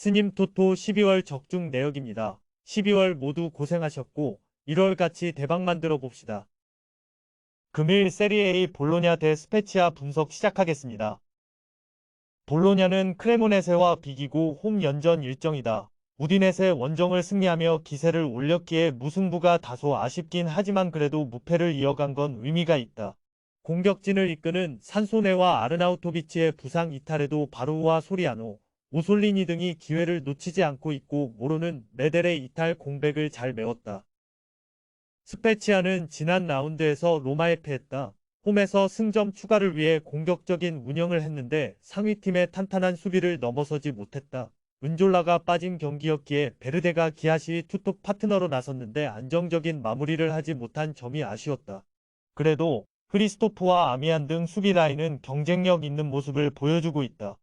스님 토토 12월 적중 내역입니다. 12월 모두 고생하셨고 1월 같이 대박 만들어 봅시다. 금일 세리에 A 볼로냐 대 스페치아 분석 시작하겠습니다. 볼로냐는 크레모네세와 비기고 홈 연전 일정이다. 우디네세 원정을 승리하며 기세를 올렸기에 무승부가 다소 아쉽긴 하지만 그래도 무패를 이어간 건 의미가 있다. 공격진을 이끄는 산소네와 아르나우토비치의 부상 이탈에도 바로우와 소리아노, 오솔리니 등이 기회를 놓치지 않고 있고 모로는 메델의 이탈 공백을 잘 메웠다. 스페치아는 지난 라운드에서 로마에 패했다. 홈에서 승점 추가를 위해 공격적인 운영을 했는데 상위팀의 탄탄한 수비를 넘어서지 못했다. 은졸라가 빠진 경기였기에 베르데가 기아시 투톱 파트너로 나섰는데 안정적인 마무리를 하지 못한 점이 아쉬웠다. 그래도 크리스토프와 아미안 등 수비 라인은 경쟁력 있는 모습을 보여주고 있다.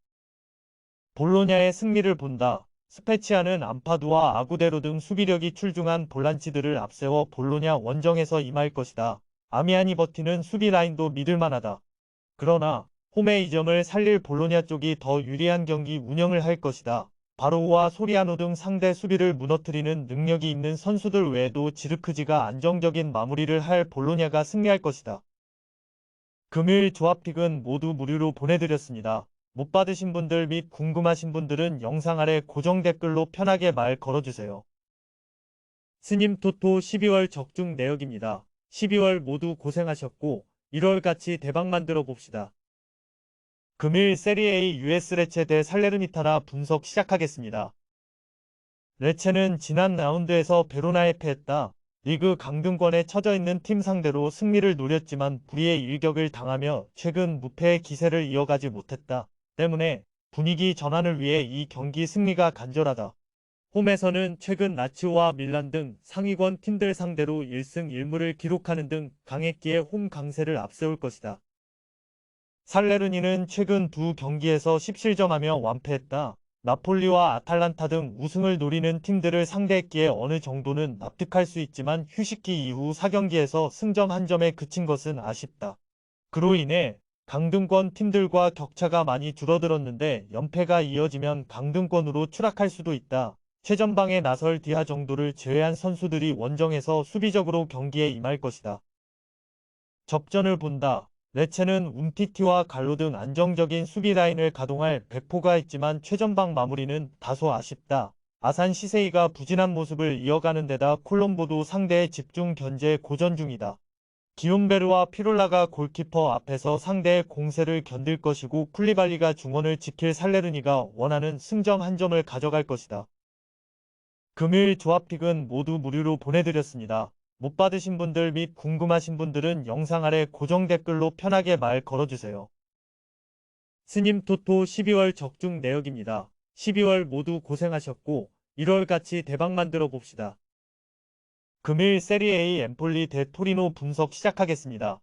볼로냐의 승리를 본다. 스페치아는 암파두와 아구데로 등 수비력이 출중한 볼란치들을 앞세워 볼로냐 원정에서 임할 것이다. 아미안이 버티는 수비 라인도 믿을만하다. 그러나 홈의 이점을 살릴 볼로냐 쪽이 더 유리한 경기 운영을 할 것이다. 바로우와 소리아노 등 상대 수비를 무너뜨리는 능력이 있는 선수들 외에도 지르크지가 안정적인 마무리를 할 볼로냐가 승리할 것이다. 금요일 조합픽은 모두 무료로 보내드렸습니다. 못 받으신 분들 및 궁금하신 분들은 영상 아래 고정 댓글로 편하게 말 걸어주세요. 스님 토토 12월 적중 내역입니다. 12월 모두 고생하셨고 1월 같이 대박 만들어 봅시다. 금일 세리A US 레체 대 살레르니타나 분석 시작하겠습니다. 레체는 지난 라운드에서 베로나에 패했다. 리그 강등권에 처져 있는 팀 상대로 승리를 노렸지만 불의의 일격을 당하며 최근 무패의 기세를 이어가지 못했다. 때문에 분위기 전환을 위해 이 경기 승리가 간절하다. 홈에서는 최근 라치오와 밀란 등 상위권 팀들 상대로 1승 1무를 기록하는 등 강했기에 홈 강세를 앞세울 것이다. 살레르니는 최근 두 경기에서 17점하며 완패했다. 나폴리와 아탈란타 등 우승을 노리는 팀들을 상대했기에 어느 정도는 납득할 수 있지만 휴식기 이후 4경기에서 승점 1점에 그친 것은 아쉽다. 그로 인해 강등권 팀들과 격차가 많이 줄어들었는데 연패가 이어지면 강등권으로 추락할 수도 있다. 최전방에 나설 디아 정도를 제외한 선수들이 원정에서 수비적으로 경기에 임할 것이다. 접전을 본다. 레체는 움티티와 갈로 등 안정적인 수비 라인을 가동할 백포가 있지만 최전방 마무리는 다소 아쉽다. 아산 시세이가 부진한 모습을 이어가는 데다 콜롬보도 상대의 집중 견제에 고전 중이다. 기욤베르와 피롤라가 골키퍼 앞에서 상대의 공세를 견딜 것이고 쿨리발리가 중원을 지킬 살레르니가 원하는 승점 1점을 가져갈 것이다. 금요일 조합픽은 모두 무료로 보내드렸습니다. 못 받으신 분들 및 궁금하신 분들은 영상 아래 고정 댓글로 편하게 말 걸어주세요. 스님 토토 12월 적중 내역입니다. 12월 모두 고생하셨고 1월 같이 대박 만들어 봅시다. 금일 세리A 엠폴리 대 토리노 분석 시작하겠습니다.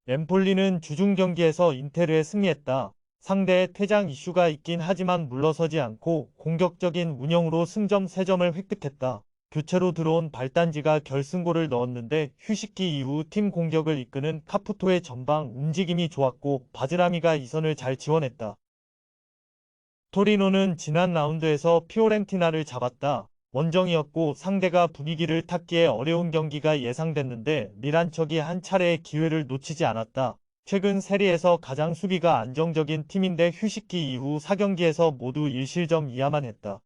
엠폴리는 주중 경기에서 인테르에 승리했다. 상대의 퇴장 이슈가 있긴 하지만 물러서지 않고 공격적인 운영으로 승점 3점을 획득했다. 교체로 들어온 발단지가 결승골을 넣었는데 휴식기 이후 팀 공격을 이끄는 카푸토의 전방 움직임이 좋았고 바즈라미가 이선을 잘 지원했다. 토리노는 지난 라운드에서 피오렌티나를 잡았다. 원정이었고 상대가 분위기를 탔기에 어려운 경기가 예상됐는데 미란척이 한 차례의 기회를 놓치지 않았다. 최근 세리에서 가장 수비가 안정적인 팀인데 휴식기 이후 4경기에서 모두 1실점 이하만 했다.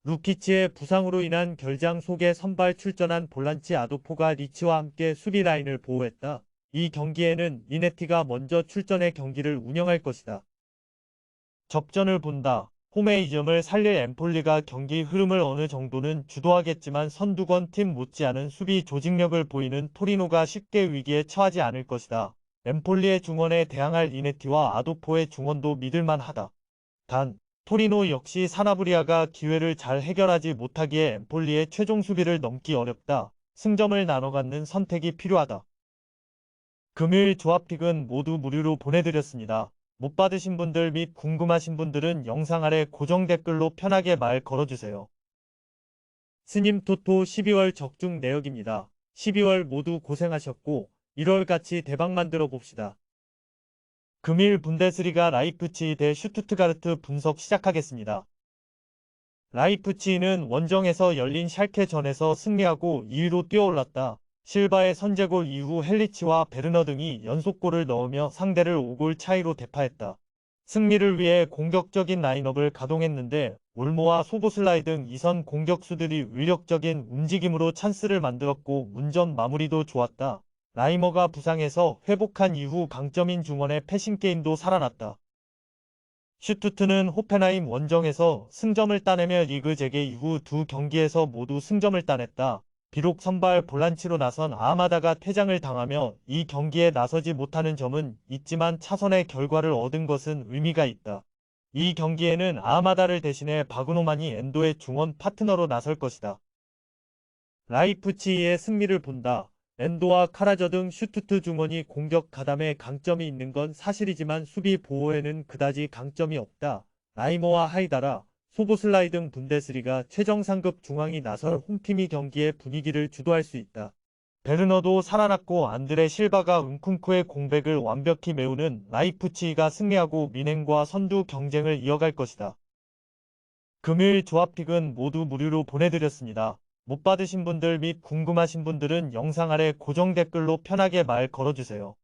루키치의 부상으로 인한 결장 속에 선발 출전한 볼란치 아도포가 리치와 함께 수비 라인을 보호했다. 이 경기에는 리네티가 먼저 출전해 경기를 운영할 것이다. 접전을 본다. 홈의 이점을 살릴 엠폴리가 경기 흐름을 어느 정도는 주도하겠지만 선두권 팀 못지않은 수비 조직력을 보이는 토리노가 쉽게 위기에 처하지 않을 것이다. 엠폴리의 중원에 대항할 리네티와 아도포의 중원도 믿을만하다. 단, 토리노 역시 사나브리아가 기회를 잘 해결하지 못하기에 엠폴리의 최종 수비를 넘기 어렵다. 승점을 나눠 갖는 선택이 필요하다. 금요일 조합픽은 모두 무료로 보내드렸습니다. 못 받으신 분들 및 궁금하신 분들은 영상 아래 고정 댓글로 편하게 말 걸어주세요. 스님 토토 12월 적중 내역입니다. 12월 모두 고생하셨고 1월 같이 대박 만들어 봅시다. 금일 분데스리가 라이프치히 대 슈투트가르트 분석 시작하겠습니다. 라이프치히는 원정에서 열린 샬케전에서 승리하고 2위로 뛰어올랐다. 실바의 선제골 이후 헬리치와 베르너 등이 연속골을 넣으며 상대를 5골 차이로 대파했다. 승리를 위해 공격적인 라인업을 가동했는데 올모와 소보슬라이 등 이선 공격수들이 위력적인 움직임으로 찬스를 만들었고 운전 마무리도 좋았다. 라이머가 부상해서 회복한 이후 강점인 중원의 패싱 게임도 살아났다. 슈투트는 호펜하임 원정에서 승점을 따내며 리그 재개 이후 두 경기에서 모두 승점을 따냈다. 비록 선발 볼란치로 나선 아마다가 퇴장을 당하며 이 경기에 나서지 못하는 점은 있지만 차선의 결과를 얻은 것은 의미가 있다. 이 경기에는 아마다를 대신해 바그노만이 엔도의 중원 파트너로 나설 것이다. 라이프치히의 승리를 본다. 엔도와 카라저 등 슈투트 중원이 공격 가담에 강점이 있는 건 사실이지만 수비 보호에는 그다지 강점이 없다. 라이머와 하이다라, 소보슬라이 등 분데스리가 최정상급 중앙이 나설 홈팀이 경기의 분위기를 주도할 수 있다. 베르너도 살아났고 안드레 실바가 은쿤쿠의 공백을 완벽히 메우는 라이프치히가 승리하고 미넨과 선두 경쟁을 이어갈 것이다. 금요일 조합픽은 모두 무료로 보내드렸습니다. 못 받으신 분들 및 궁금하신 분들은 영상 아래 고정 댓글로 편하게 말 걸어주세요.